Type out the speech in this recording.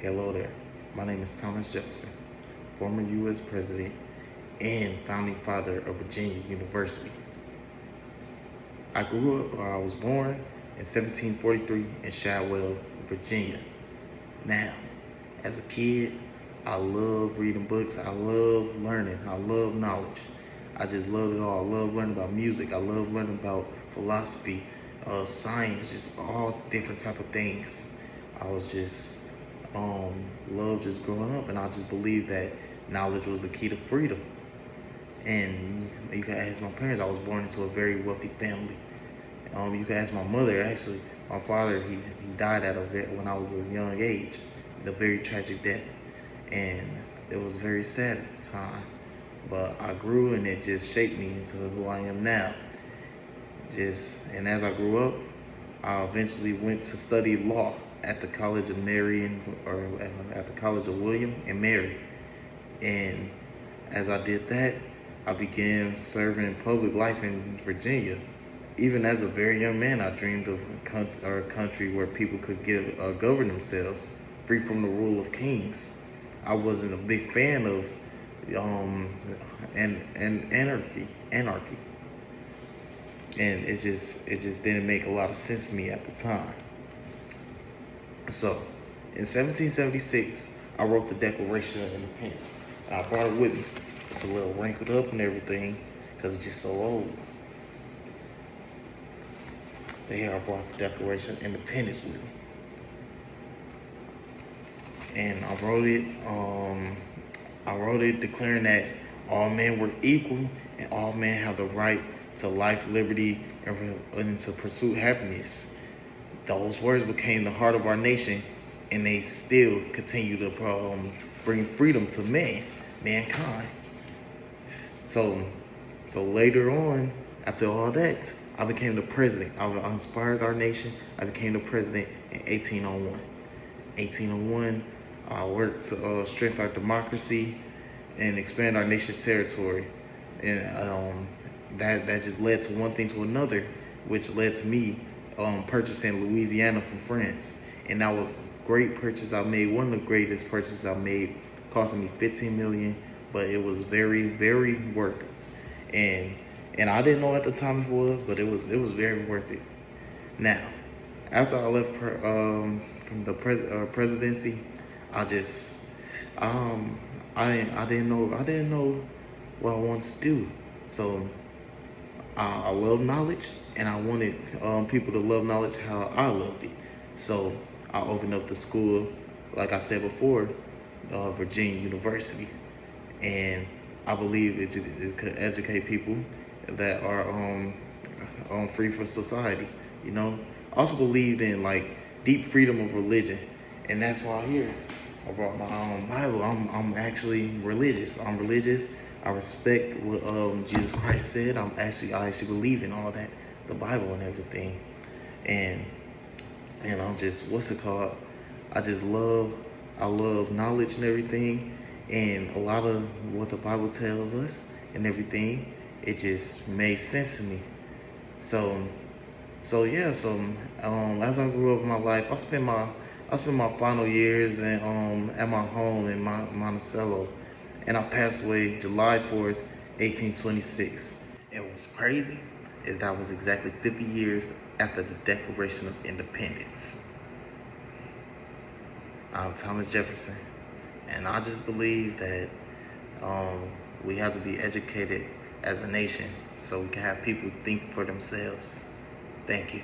Hello there. My name is Thomas Jefferson, former U.S. President and founding father of Virginia University. I was born in 1743 in Shadwell, Virginia. Now, as a kid, I love reading books. I love learning. I love knowledge. I just love it all. I love learning about music. I love learning about philosophy, science, just all different type of things. I was just love just growing up, and I just believed that knowledge was the key to freedom. And you can ask my parents. I was born into a very wealthy family. You can ask my mother. Actually, my father he died when I was a young age, a very tragic death, and it was very sad at the time. But I grew, and it just shaped me into who I am now. And as I grew up, I eventually went to study law at the College of at the College of William and Mary. And as I did that, I began serving public life in Virginia. Even as a very young man, I dreamed of a country where people could govern themselves, free from the rule of kings. I wasn't a big fan of anarchy, and it just didn't make a lot of sense to me at the time. So, in 1776, I wrote the Declaration of Independence, and I brought it with me. It's a little wrinkled up and everything, because it's just so old. But here I brought the Declaration of Independence with me. And I wrote it declaring that all men were equal and all men have the right to life, liberty, and to pursue happiness. Those words became the heart of our nation, and they still continue to bring freedom to mankind. So later on, after all that, I became the president. I inspired our nation. I became the president in 1801. 1801, I worked to strengthen our democracy and expand our nation's territory. And that just led to one thing to another, which led to me purchasing Louisiana from France. And that was a great purchase I made, one of the greatest purchases I made, costing me $15 million, but it was very, very worth it. And I didn't know at the time it was, but it was very worth it. Now, after I left from the presidency, I didn't know what I wanted to do. So I love knowledge, and I wanted people to love knowledge how I loved it. So I opened up the school, like I said before, Virginia University, and I believe it could educate people that are free for society. I also believed in deep freedom of religion, and that's why here I brought my own Bible. I'm actually religious. I'm religious. I respect what Jesus Christ said. I actually believe in all that, the Bible and everything. And I'm just, I love knowledge and everything. And a lot of what the Bible tells us and everything, it just made sense to me. So as I grew up in my life, I spent my final years at my home in Monticello, and I passed away July 4th, 1826. And what's crazy is that was exactly 50 years after the Declaration of Independence. I'm Thomas Jefferson, and I just believe that we have to be educated as a nation so we can have people think for themselves. Thank you.